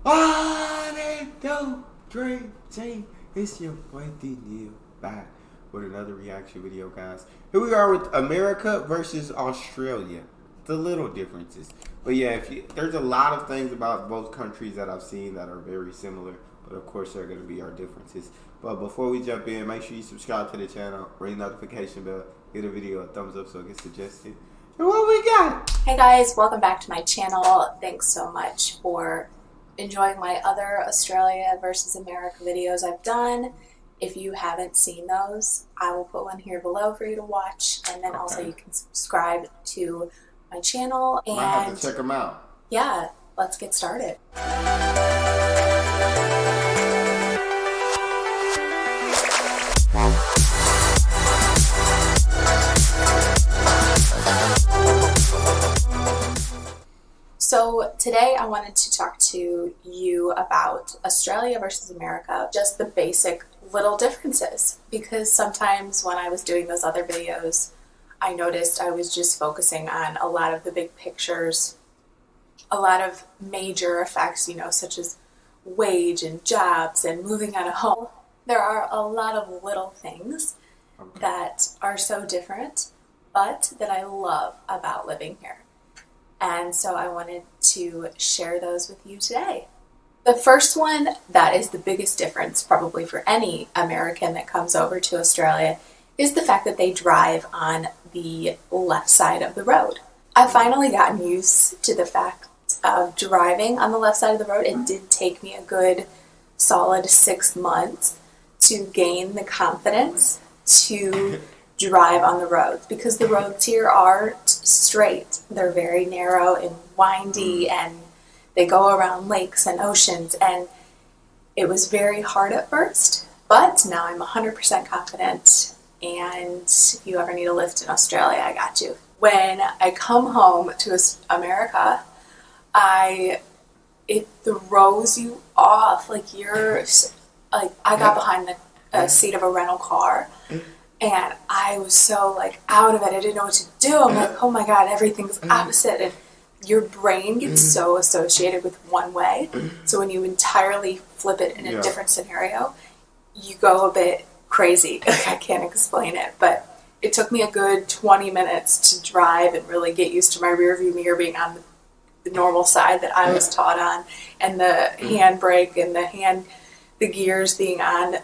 One and two, three, team. It's your boy Neal back with another reaction video, guys. Here we are with America versus Australia. The little differences, but yeah, there's a lot of things about both countries that I've seen that are very similar. But of course, there are going to be our differences. But before we jump in, make sure you subscribe to the channel, ring the notification bell, give the video a thumbs up so it gets suggested. And what we got? Hey guys, welcome back to my channel. Thanks so much for enjoying my other Australia versus America videos I've done. If you haven't seen those, I will put one here below for you to watch, and then also you can subscribe to my channel. And I have to check them out. Yeah, let's get started. So today I wanted to talk to you about Australia versus America, just the basic little differences, because sometimes when I was doing those other videos, I noticed I was just focusing on a lot of the big pictures, a lot of major effects, such as wage and jobs and moving out of home. There are a lot of little things that are so different, but that I love about living here. And so I wanted to share those with you today. The first one that is the biggest difference probably for any American that comes over to Australia is the fact that they drive on the left side of the road. I've finally gotten used to the fact of driving on the left side of the road. It did take me a good solid 6 months to gain the confidence to drive on the roads, because the roads here aren't straight. They're very narrow and windy, and they go around lakes and oceans, and it was very hard at first, but now I'm 100% confident, and if you ever need a lift in Australia, I got you. When I come home to America, it throws you off. I got behind the seat of a rental car, and I was so out of it. I didn't know what to do. I'm like, oh my God, everything's opposite. And your brain gets so associated with one way. So when you entirely flip it in a different scenario, you go a bit crazy. I can't explain it. But it took me a good 20 minutes to drive and really get used to my rearview mirror being on the normal side that I was taught on, and the handbrake and the gears being on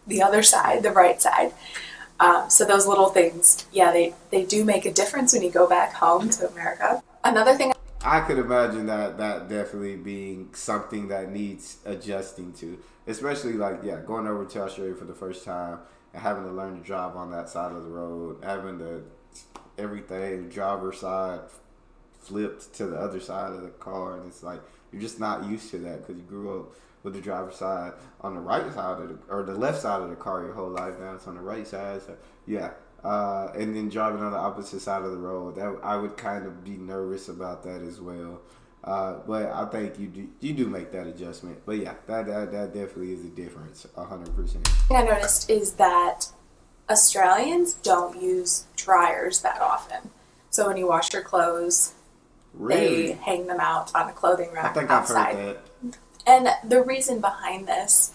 the other side, the right side. So those little things, they do make a difference when you go back home to America. Another thing, I could imagine that definitely being something that needs adjusting to, especially going over to Australia for the first time and having to learn to drive on that side of the road, having to everything driver's side flipped to the other side of the car, and it's you're just not used to that because you grew up with the driver's side on the right side or the left side of the car your whole life. Now it's on the right side. So and then driving on the opposite side of the road, that I would kind of be nervous about that as well. But I think you do make that adjustment. But yeah, that definitely is a difference, 100%. I noticed is that Australians don't use dryers that often. So when you wash your clothes, they hang them out on a clothing rack outside. I've heard that. And the reason behind this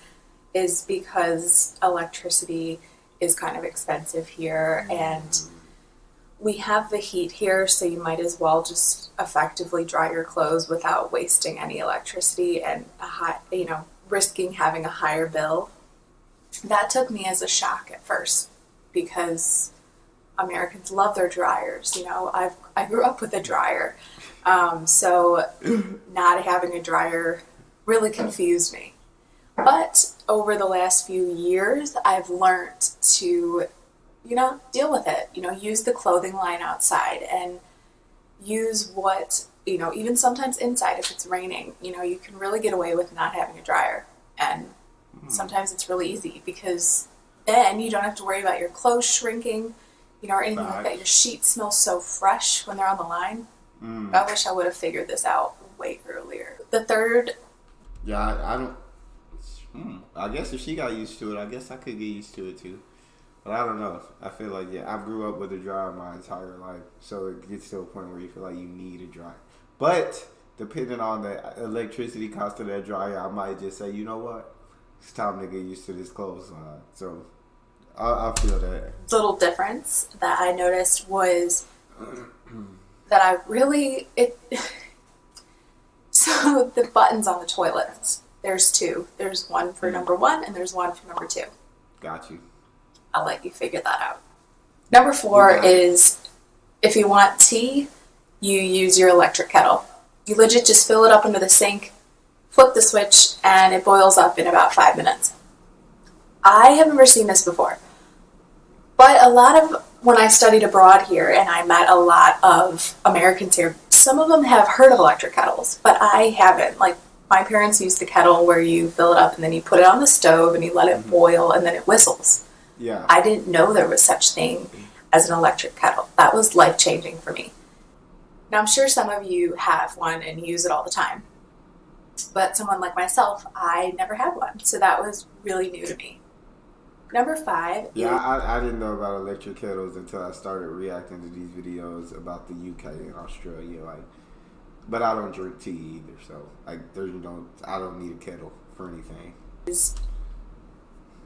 is because electricity is kind of expensive here, and we have the heat here, so you might as well just effectively dry your clothes without wasting any electricity and risking having a higher bill. That took me as a shock at first, because Americans love their dryers. I grew up with a dryer, so not having a dryer really confused me. But over the last few years, I've learned to, deal with it. Use the clothing line outside, and use even sometimes inside if it's raining. You can really get away with not having a dryer. And sometimes it's really easy, because then you don't have to worry about your clothes shrinking, or anything like that. Your sheets smell so fresh when they're on the line. I wish I would have figured this out way earlier. The third... Yeah, I don't... I guess if she got used to it, I guess I could get used to it too. But I don't know. I feel I grew up with a dryer my entire life. So it gets to a point where you feel like you need a dryer. But depending on the electricity cost of that dryer, I might just say, you know what, it's time to get used to this clothesline. So I feel that. Little difference that I noticed was that I really so the buttons on the toilets. There's two. There's one for number one and there's one for number two. Got you. I'll let you figure that out. Number 4 is if you want tea, you use your electric kettle. You legit just fill it up into the sink, flip the switch, and it boils up in about 5 minutes. I have never seen this before. But a lot of, when I studied abroad here and I met a lot of Americans here, some of them have heard of electric kettles, but I haven't. Like, my parents used the kettle where you fill it up and then you put it on the stove and you let it boil and then it whistles. Yeah. I didn't know there was such thing as an electric kettle. That was life-changing for me. Now, I'm sure some of you have one and use it all the time. But someone like myself, I never had one. So that was really new to me. Number 5. Yeah, I didn't know about electric kettles until I started reacting to these videos about the UK and Australia. Like, but I don't drink tea either, so like, I don't need a kettle for anything. Is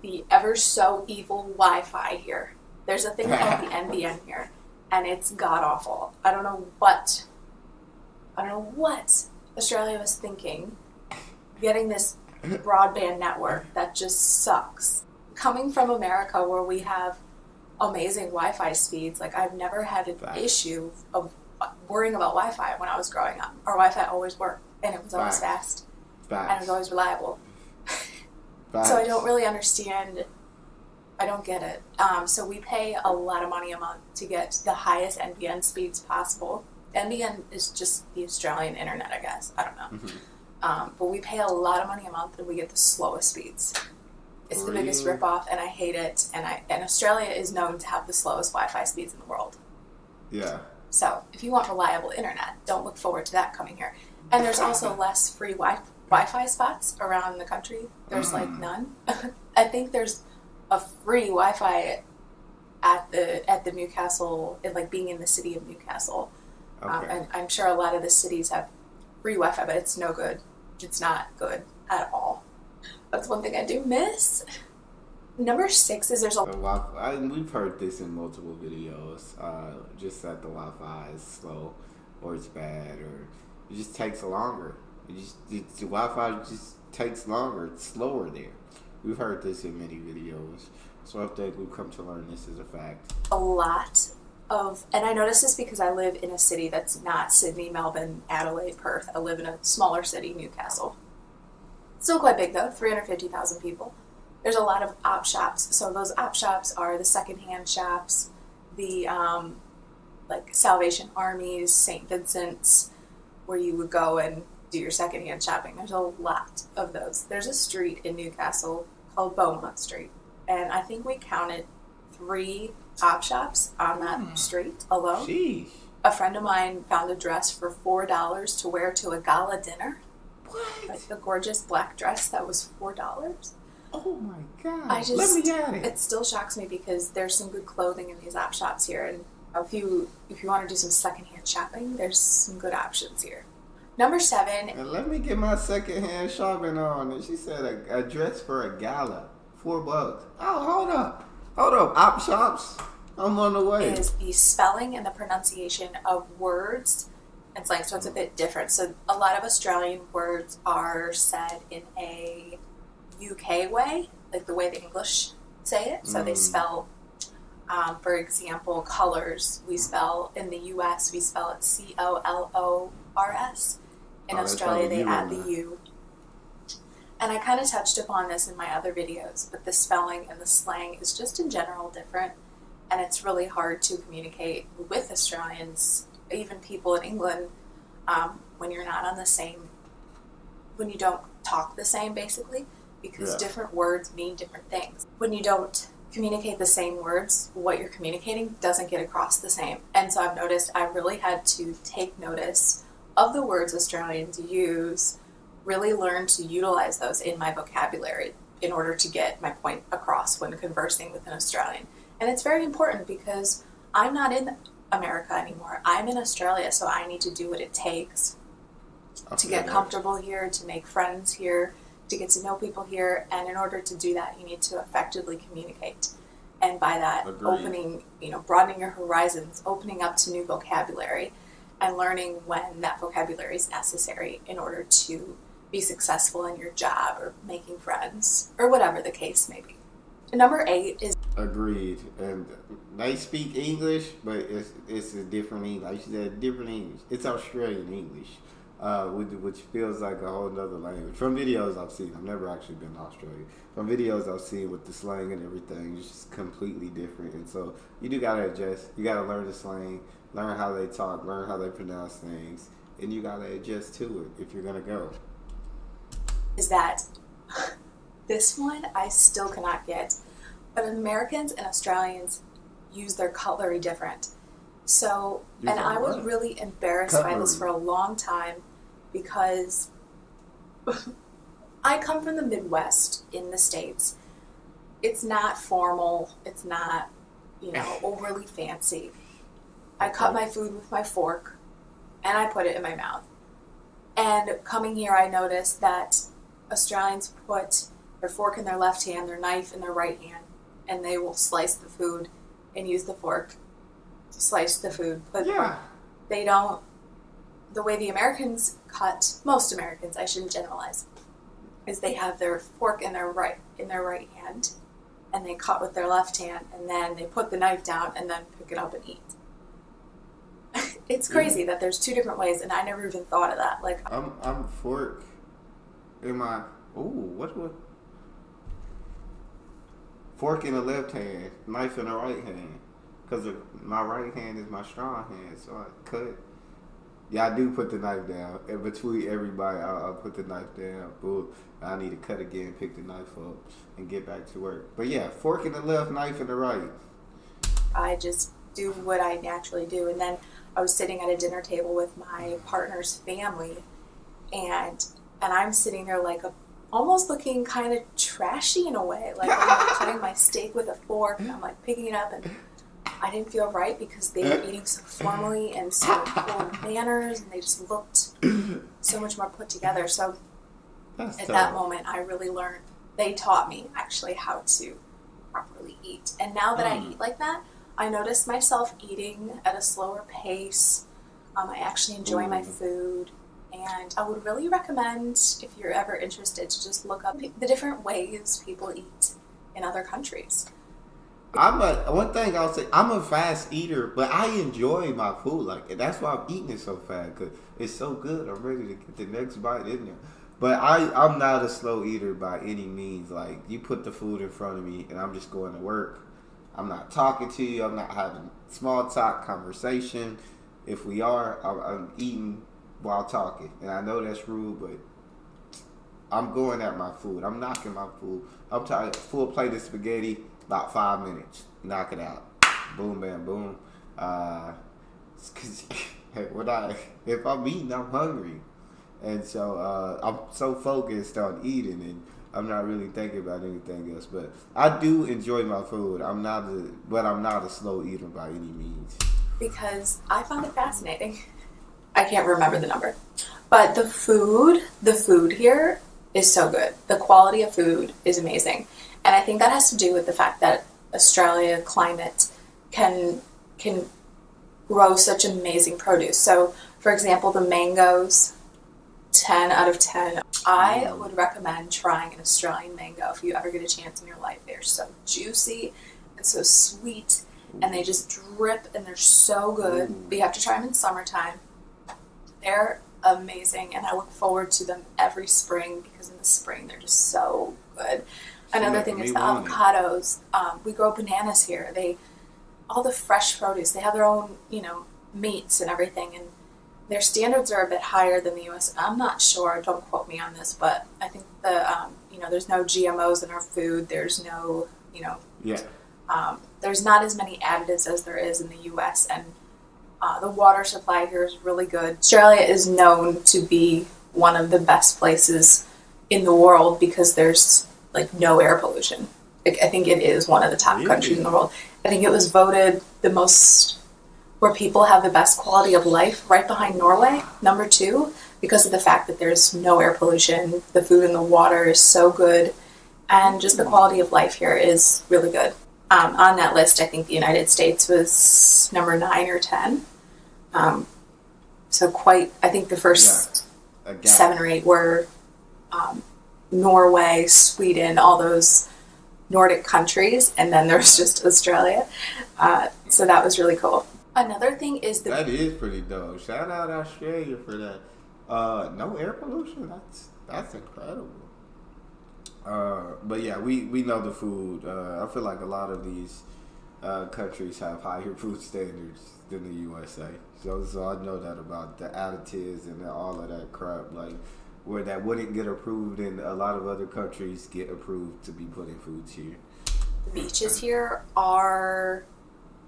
the ever so evil Wi-Fi here. There's a thing called the NBN here, and it's god awful. I don't know what Australia was thinking, getting this broadband network that just sucks. Coming from America where we have amazing Wi-Fi speeds, like I've never had an issue of worrying about Wi-Fi when I was growing up. Our Wi-Fi always worked, and it was always fast, and it was always reliable. So I don't really understand. I don't get it. So we pay a lot of money a month to get the highest NBN speeds possible. NBN is just the Australian internet, I guess. I don't know. But we pay a lot of money a month and we get the slowest speeds. It's the biggest ripoff, and I hate it. And Australia is known to have the slowest Wi-Fi speeds in the world. Yeah. So if you want reliable internet, don't look forward to that coming here. And there's also less free Wi-Fi spots around the country. There's like none. I think there's a free Wi-Fi at the Newcastle, like being in the city of Newcastle. Okay. And I'm sure a lot of the cities have free Wi-Fi, but it's no good. It's not good at all. That's one thing I do miss. Number 6 is there's a... we've heard this in multiple videos. Just that the Wi-Fi is slow, or it's bad, or it just takes longer. The Wi-Fi just takes longer. It's slower there. We've heard this in many videos. So I think we've come to learn this is a fact. A lot of... And I notice this because I live in a city that's not Sydney, Melbourne, Adelaide, Perth. I live in a smaller city, Newcastle. Still quite big though, 350,000 people. There's a lot of op shops. So those op shops are the secondhand shops, the like Salvation Armies, St. Vincent's, where you would go and do your secondhand shopping. There's a lot of those. There's a street in Newcastle called Beaumont Street, and I think we counted 3 op shops on that street alone. Sheesh. A friend of mine found a dress for $4 to wear to a gala dinner. What? Like a gorgeous black dress that was $4. Oh my god! Let me get it. It still shocks me because there's some good clothing in these op shops here, and if you want to do some secondhand shopping, there's some good options here. Number 7. And let me get my secondhand shopping on. And she said a dress for a gala, $4. Oh, hold up, op shops. I'm on the way. Is the spelling and the pronunciation of words. It's like, so it's a bit different. So a lot of Australian words are said in a UK way, like the way the English say it. So they spell, for example, colors. We spell, in the US, we spell it COLORS. In Australia, they add the U. And I kind of touched upon this in my other videos, but the spelling and the slang is just in general different. And it's really hard to communicate with Australians, even people in England, when you're not on the same, when you don't talk the same, basically, because different words mean different things. When you don't communicate the same words, what you're communicating doesn't get across the same. And so I've noticed I really had to take notice of the words Australians use, really learn to utilize those in my vocabulary in order to get my point across when conversing with an Australian. And it's very important because I'm not in America anymore. I'm in Australia, so I need to do what it takes to get comfortable here, to make friends here, to get to know people here. And in order to do that, you need to effectively communicate. And by that, opening, broadening your horizons, opening up to new vocabulary, and learning when that vocabulary is necessary in order to be successful in your job or making friends or whatever the case may be. Number 8 is... Agreed. And they speak English, but it's a different English. Like you said, different English. It's Australian English, which feels like a whole other language. From videos I've seen, I've never actually been to Australia. From videos I've seen with the slang and everything, it's just completely different. And so you do got to adjust. You got to learn the slang, learn how they talk, learn how they pronounce things, and you got to adjust to it if you're going to go. Is that this one I still cannot get, but Americans and Australians use their cutlery different. So, and I was really embarrassed by this for a long time because I come from the Midwest in the States. It's not formal. It's not, overly fancy. I cut my food with my fork and I put it in my mouth. And coming here, I noticed that Australians put their fork in their left hand, their knife in their right hand, and they will slice the food and use the fork to slice the food. But they don't, the way the Americans cut, most Americans, I shouldn't generalize, is they have their fork in their right hand, and they cut with their left hand, and then they put the knife down and then pick it up and eat. It's crazy that there's 2 different ways, and I never even thought of that. Like, I'm fork in my fork in the left hand, knife in the right hand, because my right hand is my strong hand, so I cut. Yeah, I do put the knife down. In between everybody, I'll put the knife down. Boom. I need to cut again, pick the knife up, and get back to work. But yeah, fork in the left, knife in the right. I just do what I naturally do. And then I was sitting at a dinner table with my partner's family, and I'm sitting there like almost looking kind of trashy in a way. Like I'm cutting my steak with a fork, and I'm like picking it up, and I didn't feel right because they were eating so formally and so full of manners, and they just looked so much more put together. So at that moment, I really learned. They taught me actually how to properly eat. And now that I eat like that, I notice myself eating at a slower pace. I actually enjoy my food. And I would really recommend, if you're ever interested, to just look up the different ways people eat in other countries. One thing I'll say, I'm a fast eater, but I enjoy my food. Like, that's why I'm eating it so fast, because it's so good. I'm ready to get the next bite in there. But I'm not a slow eater by any means. Like, you put the food in front of me, and I'm just going to work. I'm not talking to you. I'm not having small talk conversation. If we are, I'm eating while talking. And I know that's rude, but I'm going at my food. I'm knocking my food. I'm tired. Full plate of spaghetti, about 5 minutes. Knock it out. Boom, bam, boom. If I'm eating, I'm hungry. And so I'm so focused on eating, and I'm not really thinking about anything else. But I do enjoy my food. I'm not a slow eater by any means. Because I found it fascinating. I can't remember the number. But the food here is so good. The quality of food is amazing. And I think that has to do with the fact that Australia climate can grow such amazing produce. So, for example, the mangoes, 10 out of 10. I would recommend trying an Australian mango if you ever get a chance in your life. They're so juicy and so sweet, and they just drip, and they're so good. But you have to try them in summertime. They're amazing, and I look forward to them every spring because in the spring they're just so good. Another thing is the avocados. We grow bananas here. All the fresh produce. They have their own, meats and everything, and their standards are a bit higher than the U.S. I'm not sure. Don't quote me on this, but I think there's no GMOs in our food. There's no, there's not as many additives as there is in the U.S. and the water supply here is really good. Australia is known to be one of the best places in the world because there's no air pollution. I think it is one of the top countries in the world. I think it was voted the most where people have the best quality of life, right behind Norway, number 2. because of the fact that there's no air pollution, the food and the water is so good, and just the quality of life here is really good. On that list, I think the United States was number 9 or 10. So I think the first 7 or 8 were Norway, Sweden, all those Nordic countries, and then there's just Australia. So that was really cool. Another thing is that is pretty dope. Shout out Australia for that. No air pollution. That's incredible. But yeah, we know the food. I feel like a lot of these countries have higher food standards than the USA. So I know that about the additives and all of that crap. Like where that wouldn't get approved in a lot of other countries get approved to be put in foods here. The beaches here are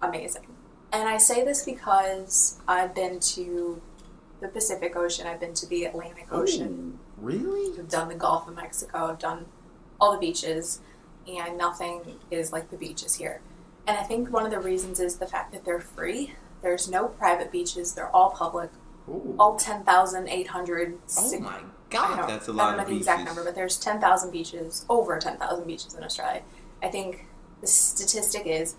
amazing. And I say this because I've been to the Pacific Ocean, I've been to the Atlantic Ocean. Really? I've done the Gulf of Mexico, I've done all the beaches, and nothing is like the beaches here. And I think one of the reasons is the fact that they're free. There's no private beaches, they're all public. Ooh. All 10,800. Oh my God, that's a lot of beaches. I don't know the exact number, but there's 10,000 beaches, over 10,000 beaches in Australia. I think the statistic is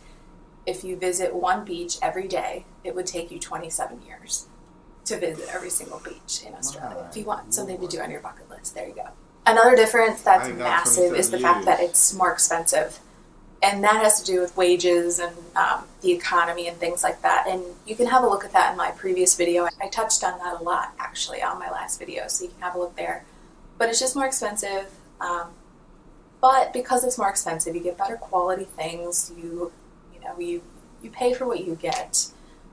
if you visit one beach every day, it would take you 27 years to visit every single beach in Australia. If you want something to do on your bucket list, there you go. Another difference that's massive is the fact that it's more expensive. And that has to do with wages and the economy and things like that. And you can have a look at that in my previous video. I touched on that a lot, actually, on my last video, so you can have a look there. But it's just more expensive. But because it's more expensive, you get better quality things. You pay for what you get,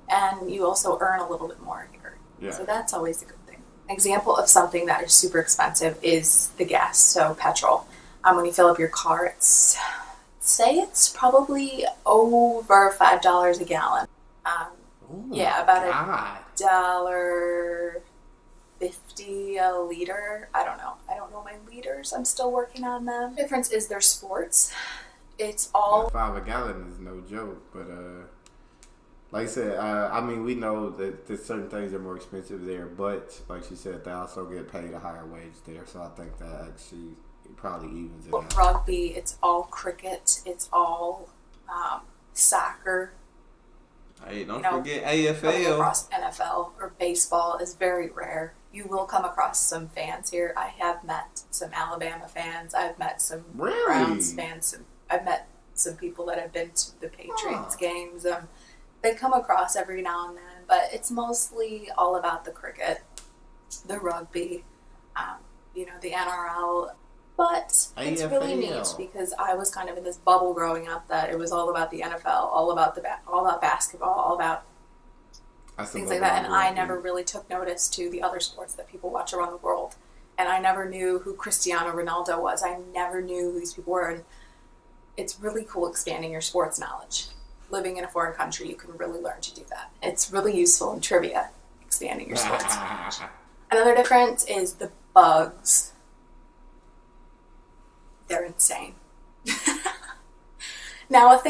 and you also earn a little bit more here. Yeah. So that's always a good thing. An example of something that is super expensive is the gas, so petrol. When you fill up your car, it's probably over $5 a gallon. About $1.50 a liter. I don't know my liters. I'm still working on them. The difference is their sports. It's all $5 a gallon is no joke, but like I said, I mean we know that certain things are more expensive there, but like she said, they also get paid a higher wage there, so I think that actually probably evens it out. Rugby, it's all cricket, it's all soccer. Hey, don't forget AFL. Across NFL or baseball is very rare. You will come across some fans here. I have met some Alabama fans. I've met some Browns fans. I've met some people that have been to the Patriots games. They come across every now and then, but it's mostly all about the cricket, the rugby, the NRL. But it's really neat because I was kind of in this bubble growing up that it was all about the NFL, all about basketball, all about things like that. And I never really took notice to the other sports that people watch around the world. And I never knew who Cristiano Ronaldo was. I never knew who these people were. And it's really cool expanding your sports knowledge. Living in a foreign country, you can really learn to do that. It's really useful in trivia, expanding your sports knowledge. Another difference is the bugs. They're insane. Now,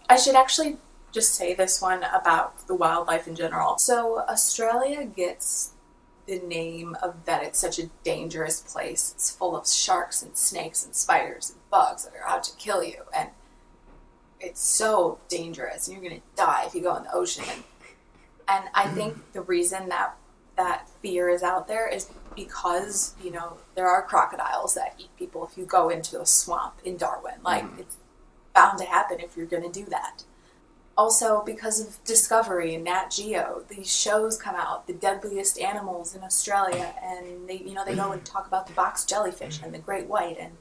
I should actually just say this one about the wildlife in general. So Australia gets the name of that it's such a dangerous place. It's full of sharks and snakes and spiders and bugs that are out to kill you. And it's so dangerous. And you're going to die if you go in the ocean. And I think the reason that fear is out there is because, there are crocodiles that eat people if you go into a swamp in Darwin. It's bound to happen if you're going to do that. Also, because of Discovery and Nat Geo, these shows come out, the deadliest animals in Australia, and they go and talk about the box jellyfish and the great white, and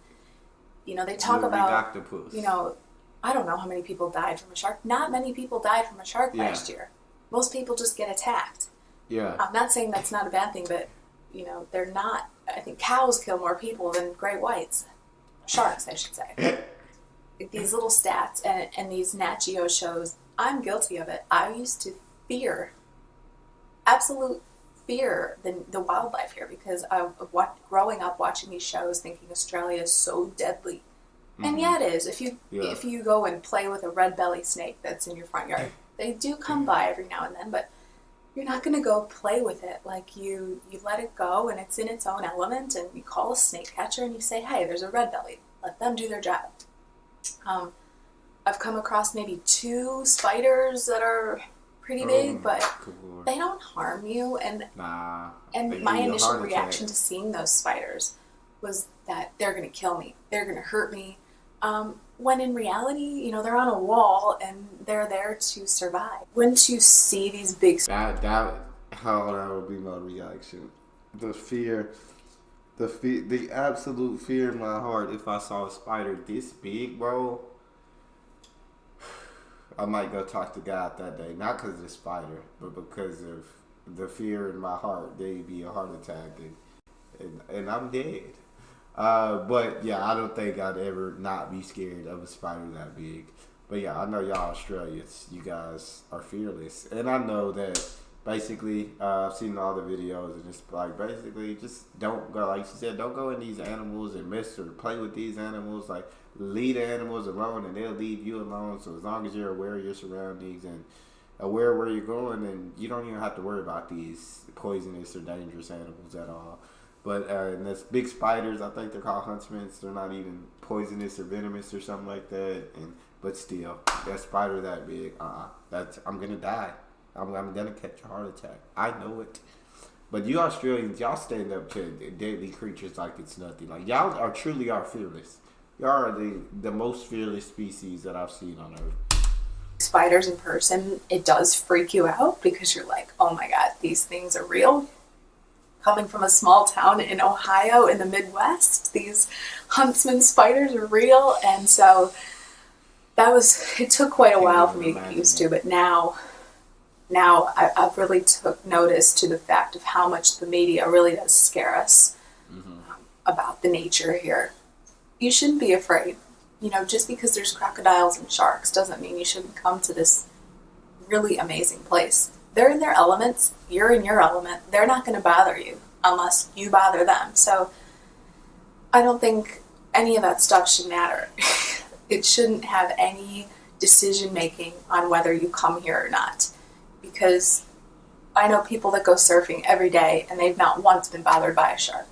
they talk about octopus. I don't know how many people died from a shark. Not many people died from a shark last year. Most people just get attacked. Yeah. I'm not saying that's not a bad thing, but they're not. I think cows kill more people than great whites, sharks, I should say. These little stats and these Nat Geo shows, I'm guilty of it. I used to absolute fear the wildlife here because of growing up watching these shows thinking Australia is so deadly. Mm-hmm. And yeah, it is. If you go and play with a red belly snake that's in your front yard, they do come by every now and then, but you're not going to go play with it. Like you let it go and it's in its own element, and you call a snake catcher and you say, hey, there's a red belly. Let them do their job. I've come across maybe 2 spiders that are pretty big, but they don't harm you. And my initial reaction to seeing those spiders was that they're going to kill me. They're going to hurt me. When in reality, you know, they're on a wall and they're there to survive. Wouldn't you see these big... That would be my reaction. The absolute fear in my heart if I saw a spider this big, bro. I might go talk to God that day. Not because of the spider, but because of the fear in my heart. There'd be a heart attack and I'm dead. But yeah, I don't think I'd ever not be scared of a spider that big. But yeah, I know y'all Australians, you guys are fearless. And I know that basically, I've seen all the videos and it's like basically just don't go, like she said, don't go in these animals and mess or play with these animals. Like leave the animals alone and they'll leave you alone. So as long as you're aware of your surroundings and aware where you're going, then you don't even have to worry about these poisonous or dangerous animals at all. But and that's big spiders, I think they're called huntsmen. They're not even poisonous or venomous or something like that. But still, that spider that big, I'm gonna die. I'm gonna catch a heart attack. I know it. But you Australians, y'all stand up to deadly creatures like it's nothing. Like y'all are truly fearless. Y'all are the most fearless species that I've seen on Earth. Spiders in person, it does freak you out because you're like, oh my God, these things are real. Coming from a small town in Ohio in the Midwest, these huntsman spiders are real. And so it took quite a while for me to get used to, but now I've really took notice to the fact of how much the media really does scare us about the nature here. You shouldn't be afraid. You know, just because there's crocodiles and sharks doesn't mean you shouldn't come to this really amazing place. They're in their elements. You're in your element. They're not going to bother you unless you bother them. So I don't think any of that stuff should matter. It shouldn't have any decision making on whether you come here or not. Because I know people that go surfing every day and they've not once been bothered by a shark.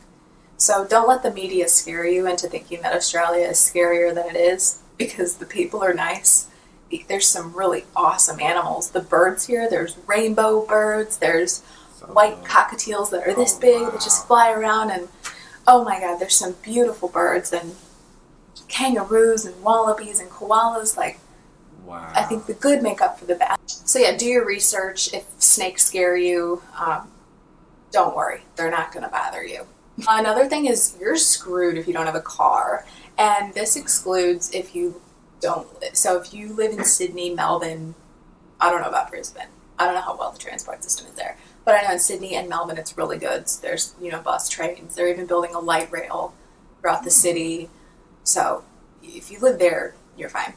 So don't let the media scare you into thinking that Australia is scarier than it is, because the people are nice. There's some really awesome animals. The birds here, there's rainbow birds, there's white cockatiels that are this big that just fly around, and oh my God, there's some beautiful birds, and kangaroos and wallabies and koalas. Like, wow. I think the good make up for the bad. So yeah, do your research. If snakes scare you, don't worry, they're not going to bother you. Another thing is you're screwed if you don't have a car, and this excludes if you don't. So if you live in Sydney, Melbourne, I don't know about Brisbane. I don't know how well the transport system is there, but I know in Sydney and Melbourne it's really good. So there's, you know, bus, trains. They're even building a light rail throughout the city. So if you live there, you're fine.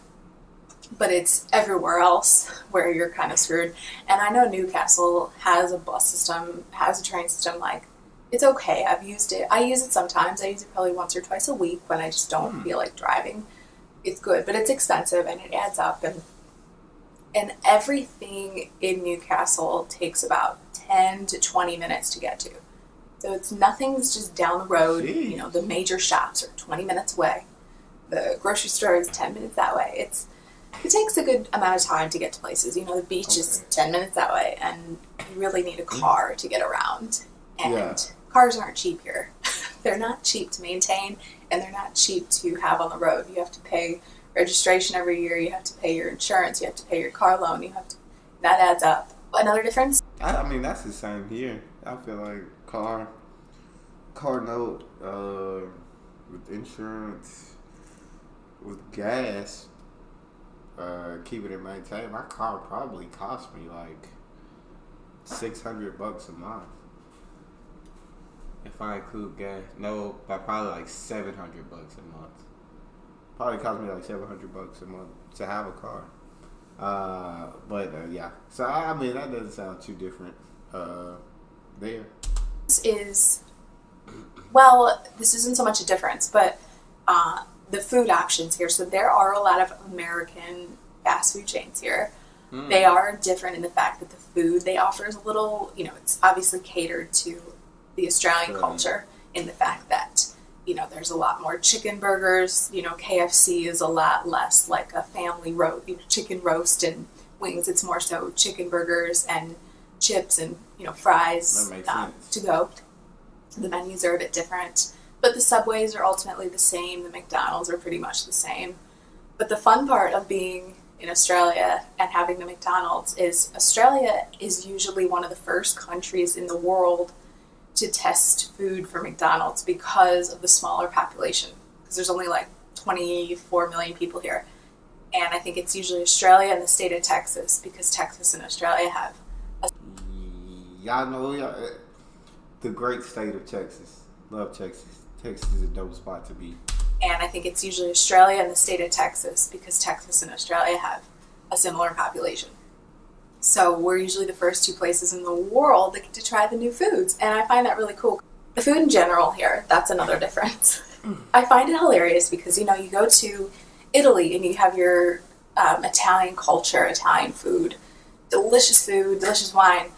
But it's everywhere else where you're kind of screwed. And I know Newcastle has a bus system, has a train system. Like, it's okay. I've used it. I use it sometimes. I use it probably once or twice a week when I just don't feel like driving. It's good, but it's expensive and it adds up. And everything in Newcastle takes about 10 to 20 minutes to get to. So nothing's just down the road. Jeez. You know, the major shops are 20 minutes away. The grocery store is 10 minutes that way. It takes a good amount of time to get to places. You know, the beach is 10 minutes that way, and you really need a car to get around. And cars aren't cheap here. They're not cheap to maintain, and they're not cheap to have on the road. You have to pay registration every year. You have to pay your insurance. You have to pay your car loan. That adds up. Another difference? I mean, that's the same here. I feel like car note, with insurance, with gas, keeping it maintained. My car probably cost me like $600 a month. If I include gas, no, but probably like $700 a month. Probably cost me like $700 a month to have a car. Yeah. So I mean, that doesn't sound too different. There. This isn't so much a difference, but the food options here. So there are a lot of American fast food chains here. They are different in the fact that the food they offer is a little, it's obviously catered to the Australian culture in the fact that, there's a lot more chicken burgers. KFC is a lot less like a family chicken roast and wings. It's more so chicken burgers and chips and, fries to go. The menus are a bit different, but the Subways are ultimately the same. The McDonald's are pretty much the same. But the fun part of being in Australia and having the McDonald's is Australia is usually one of the first countries in the world to test food for McDonald's because of the smaller population. Because there's only like 24 million people here. And I think it's usually Australia and the state of Texas, because Texas and Australia have y'all know the great state of Texas. Love Texas. Texas is a dope spot to be. And I think it's usually Australia and the state of Texas, because Texas and Australia have a similar population. So we're usually the first two places in the world that get to try the new foods. And I find that really cool. The food in general here, that's another difference. I find it hilarious because, you go to Italy and you have your Italian culture, Italian food, delicious wine.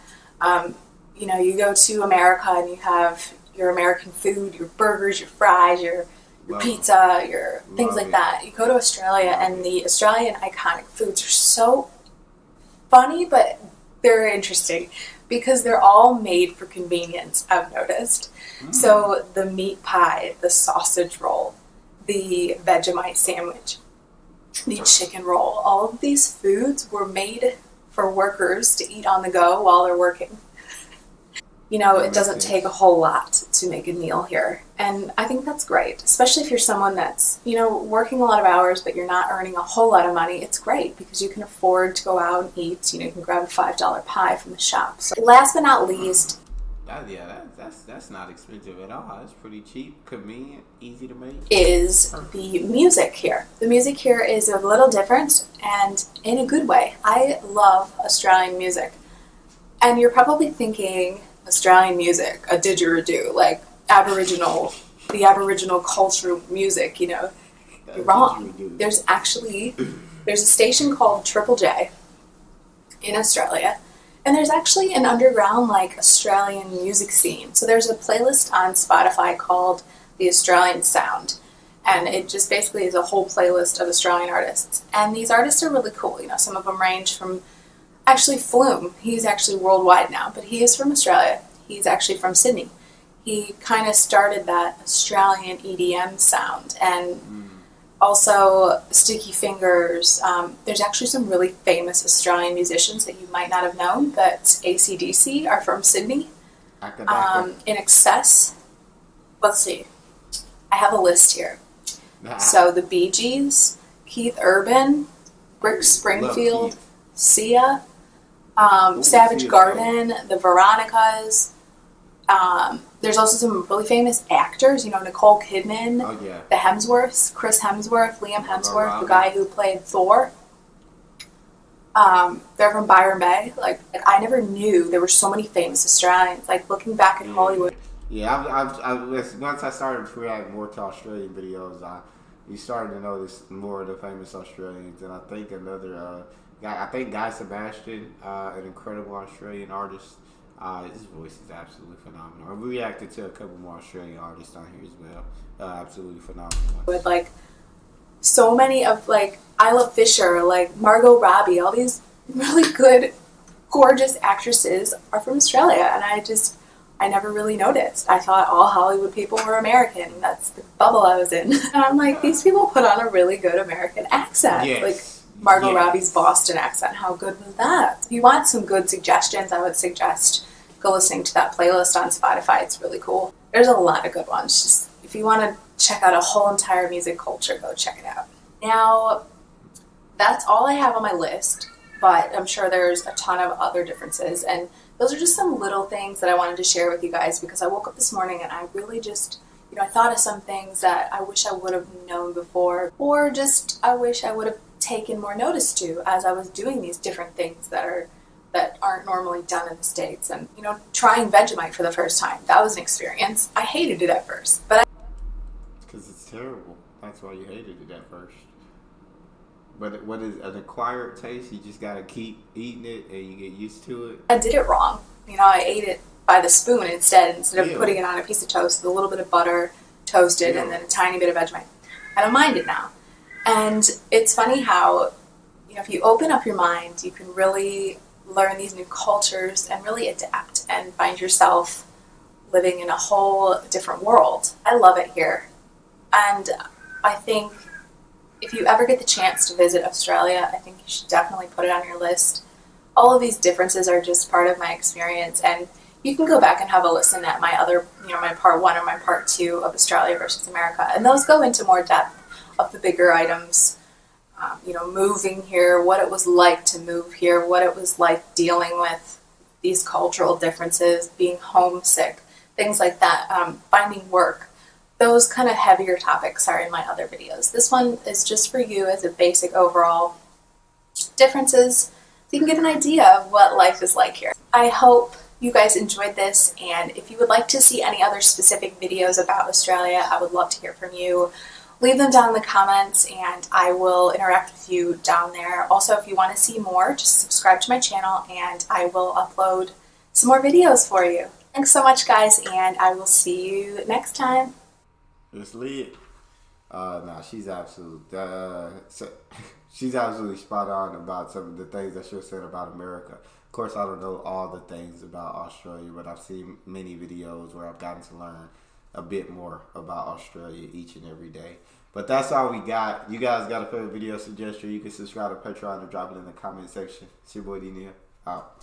You go to America and you have your American food, your burgers, your fries, your pizza, your things like that. You go to Australia and the Australian iconic foods are so funny, but they're interesting because they're all made for convenience, I've noticed. So the meat pie, the sausage roll, the Vegemite sandwich, the chicken roll, all of these foods were made for workers to eat on the go while they're working. It doesn't take a whole lot to make a meal here. And I think that's great, especially if you're someone that's, working a lot of hours, but you're not earning a whole lot of money. It's great because you can afford to go out and eat. You can grab a $5 pie from the shop. So last but not least, that's not expensive at all. It's pretty cheap, convenient, easy to make. Is the music here. The music here is a little different and in a good way. I love Australian music. And you're probably thinking, Australian music, a didgeridoo, like the Aboriginal culture music, You're wrong. There's a station called Triple J in Australia, and there's actually an underground, Australian music scene. So there's a playlist on Spotify called The Australian Sound, and it just basically is a whole playlist of Australian artists. And these artists are really cool. Some of them range from actually Flume. He's actually worldwide now, but he is from Australia. He's actually from Sydney. He kind of started that Australian EDM sound. And also Sticky Fingers. There's actually some really famous Australian musicians that you might not have known, but AC/DC are from Sydney. In excess. Let's see. I have a list here. So the Bee Gees, Keith Urban, Rick Springfield, Sia, Savage Garden, the Veronicas. There's also some really famous actors, Nicole Kidman, the Hemsworths, Chris Hemsworth, Liam Hemsworth, the guy who played Thor. They're from Byron Bay. I never knew there were so many famous Australians. Looking back at Hollywood. Yeah, once I started reacting more to Australian videos, you started to notice more of the famous Australians, and I think Guy Sebastian, an incredible Australian artist. His voice is absolutely phenomenal. We reacted to a couple more Australian artists on here as well. Absolutely phenomenal. With so many of Isla Fisher, Margot Robbie, all these really good, gorgeous actresses are from Australia, and I never really noticed. I thought all Hollywood people were American. That's the bubble I was in. And I'm these people put on a really good American accent. Yes. Margot Robbie's Boston accent. How good was that? If you want some good suggestions, I would suggest go listening to that playlist on Spotify. It's really cool. There's a lot of good ones. Just if you want to check out a whole entire music culture, go check it out. Now, that's all I have on my list, but I'm sure there's a ton of other differences, and those are just some little things that I wanted to share with you guys because I woke up this morning and I really just, I thought of some things that I wish I would have known before, or just I wish I would have taken more notice to as I was doing these different things that aren't normally done in the States. And trying Vegemite for the first time, that was an experience. I hated it at first, but because it's terrible. That's why you hated it at first. But what is an acquired taste? You just gotta keep eating it and you get used to it. I did it wrong. You know, I ate it by the spoon instead of Ew. putting it on a piece of toast with a little bit of butter, toasted, Ew. and then a tiny bit of Vegemite. I don't mind it now. And it's funny how, you know, if you open up your mind, you can really learn these new cultures and really adapt and find yourself living in a whole different world. I love it here. And I think if you ever get the chance to visit Australia, I think you should definitely put it on your list. All of these differences are just part of my experience, and you can go back and have a listen at my other, you know, my part 1 or my part 2 of Australia versus America, and those go into more depth of the bigger items. You know, moving here, what it was like to move here, what it was like dealing with these cultural differences, being homesick, things like that, finding work. Those kind of heavier topics are in my other videos. This one is just for you as a basic overall differences, so you can get an idea of what life is like here. I hope you guys enjoyed this, and if you would like to see any other specific videos about Australia, I would love to hear from you. Leave them down in the comments and I will interact with you down there. Also, if you want to see more, just subscribe to my channel and I will upload some more videos for you. Thanks so much, guys, and I will see you next time. It's lit. She's she's absolutely spot on about some of the things that she was saying about America. Of course, I don't know all the things about Australia, but I've seen many videos where I've gotten to learn a bit more about Australia each and every day. But that's all we got. You guys got a favorite video suggestion? You can subscribe to Patreon and drop it in the comment section. It's your boy D Neal. Out.